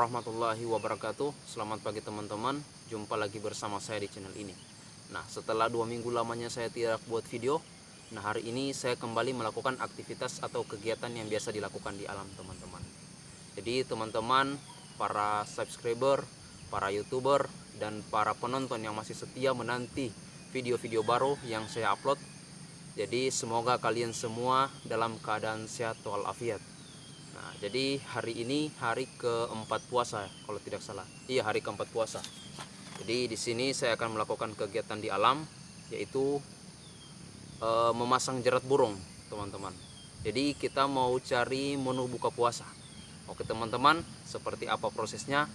warahmatullahi wabarakatuh. Selamat pagi teman-teman. Jumpa lagi bersama saya di channel ini. Nah, setelah 2 minggu lamanya saya tidak buat video, nah hari ini saya kembali melakukan aktivitas atau kegiatan yang biasa dilakukan di alam teman-teman. Jadi teman-teman, para subscriber, para youtuber, dan para penonton yang masih setia menanti video-video baru yang saya upload. Jadi semoga kalian semua dalam keadaan sehat walafiat. Nah, jadi hari ini hari keempat puasa, kalau tidak salah. Iya, hari keempat puasa. Jadi di sini saya akan melakukan kegiatan di alam, yaitu memasang jerat burung, teman-teman. Jadi kita mau cari menu buka puasa. Oke teman-teman, seperti apa prosesnya?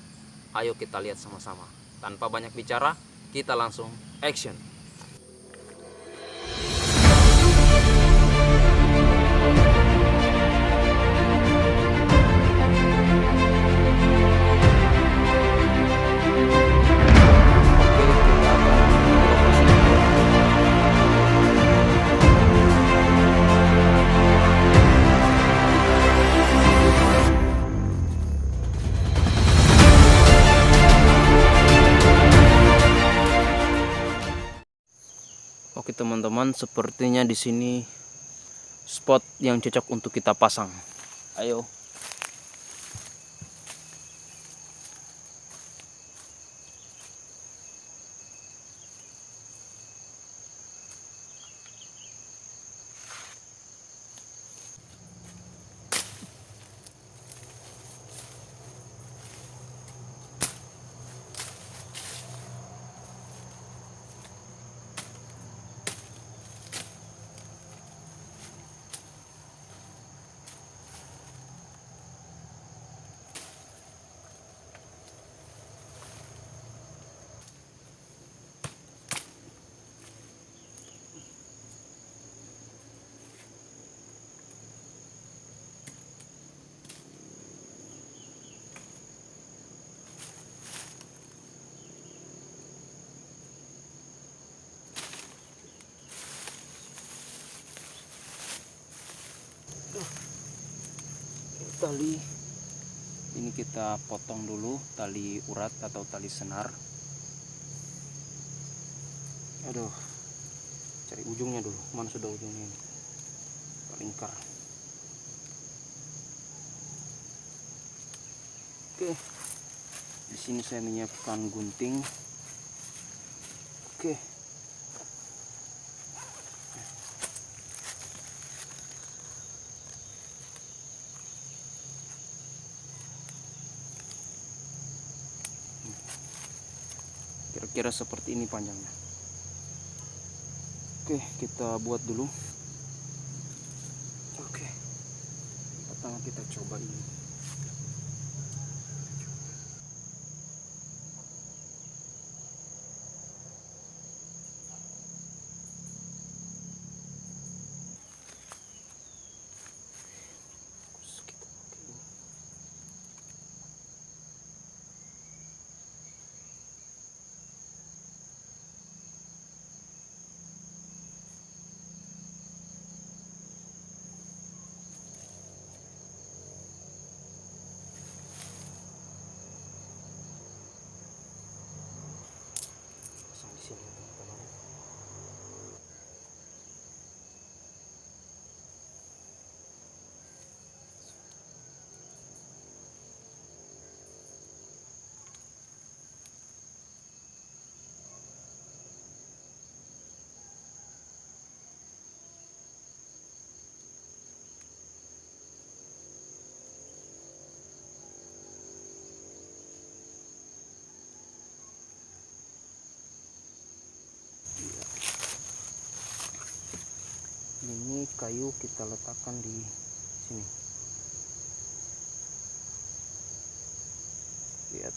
Ayo kita lihat sama-sama. Tanpa banyak bicara, kita langsung action. Oke teman-teman, sepertinya di sini spot yang cocok untuk kita pasang. Ayo. Tali ini kita potong dulu, tali urat atau tali senar. Aduh, cari ujungnya dulu. Mana sudah ujungnya ini? Lingkar. Oke, di sini saya menyiapkan gunting. Oke. Kira-kira seperti ini panjangnya. Oke, kita buat dulu. Oke, pertama kita coba ini. Di sini teman-teman. Ini kayu kita letakkan di sini. Lihat.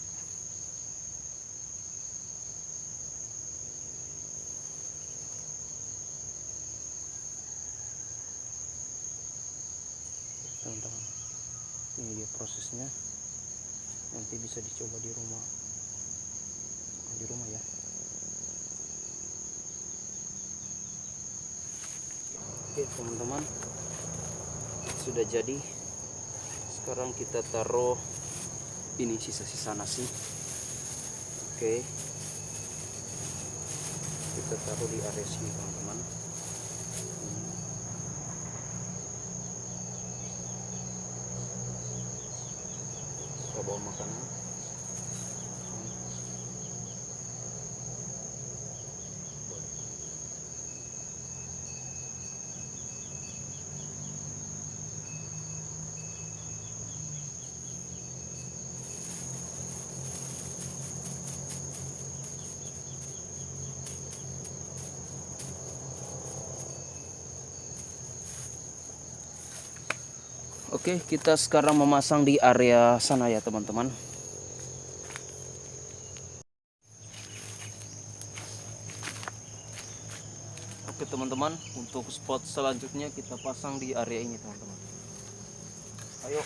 Teman-teman, ini dia prosesnya. Nanti bisa dicoba di rumah. Di rumah ya. Oke teman-teman, sudah jadi. Sekarang kita taruh Ini sisa-sisa nasi. Oke, kita taruh di area sini teman-teman. Kita bawa makanan. Oke, kita sekarang memasang di area sana ya teman-teman. Oke teman-teman, untuk spot selanjutnya kita pasang di area ini teman-teman. Ayo.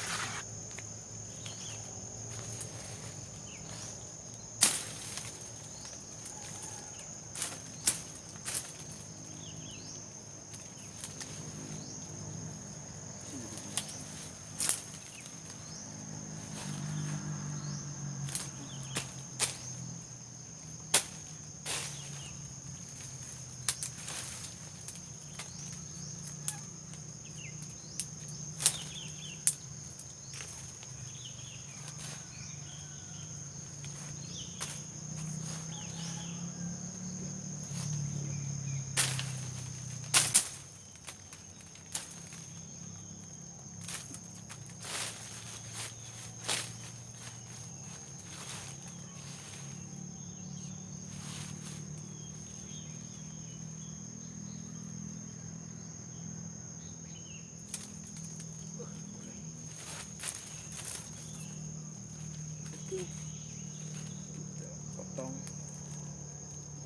Kita potong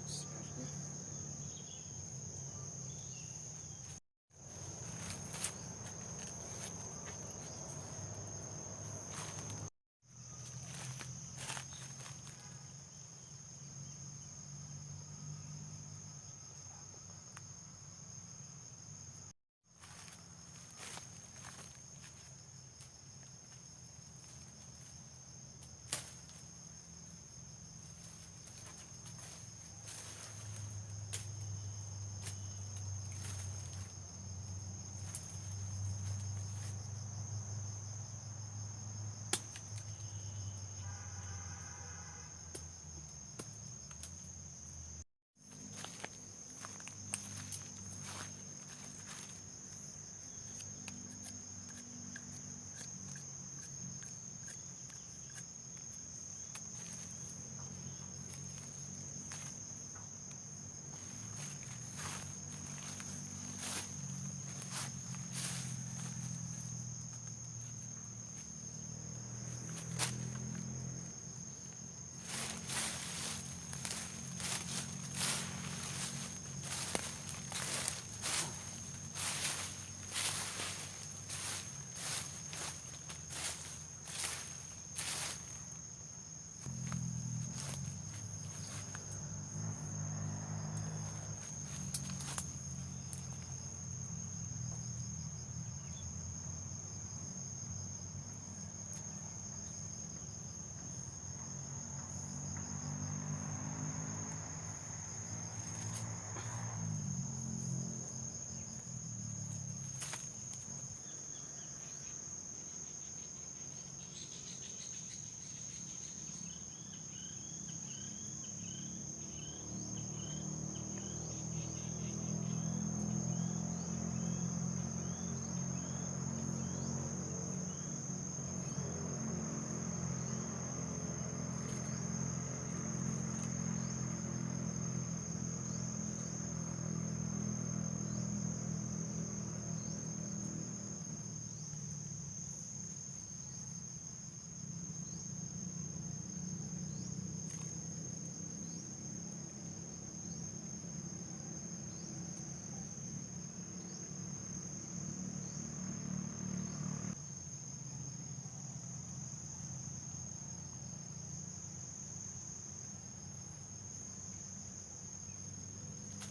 sekarnya.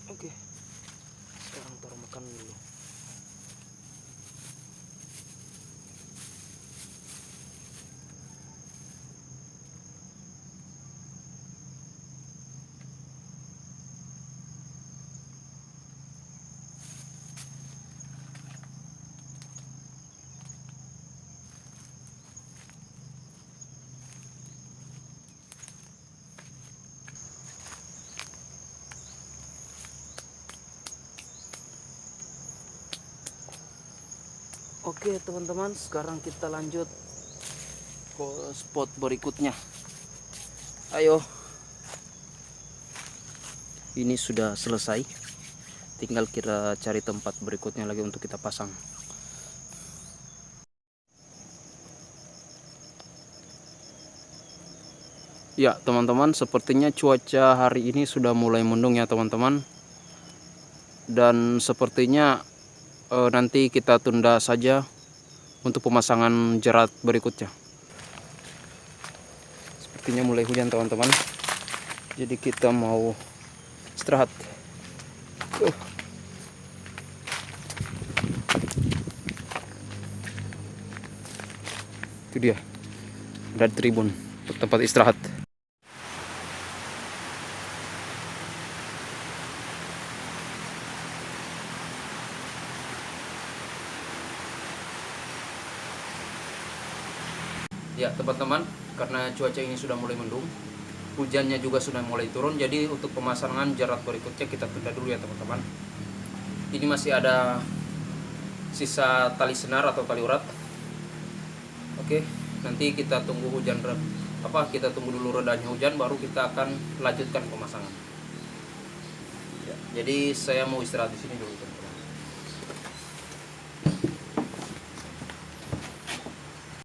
Oke, sekarang taruh makan dulu. Oke teman-teman, sekarang kita lanjut ke spot berikutnya. Ayo. Ini sudah selesai. Tinggal kita cari tempat berikutnya lagi untuk kita pasang. Ya teman-teman, sepertinya cuaca hari ini sudah mulai mendung ya teman-teman. Dan sepertinya nanti kita tunda saja untuk pemasangan jerat berikutnya. Sepertinya mulai hujan teman-teman. Jadi kita mau istirahat. Itu dia, ada tribun untuk tempat istirahat. Ya teman-teman, karena cuaca ini sudah mulai mendung, hujannya juga sudah mulai turun, jadi untuk pemasangan jerat berikutnya kita tunda dulu ya teman-teman. Ini masih ada sisa tali senar atau tali urat. Oke, nanti kita tunggu kita tunggu dulu redanya hujan, baru kita akan lanjutkan pemasangan. Ya, jadi saya mau istirahat di sini dulu.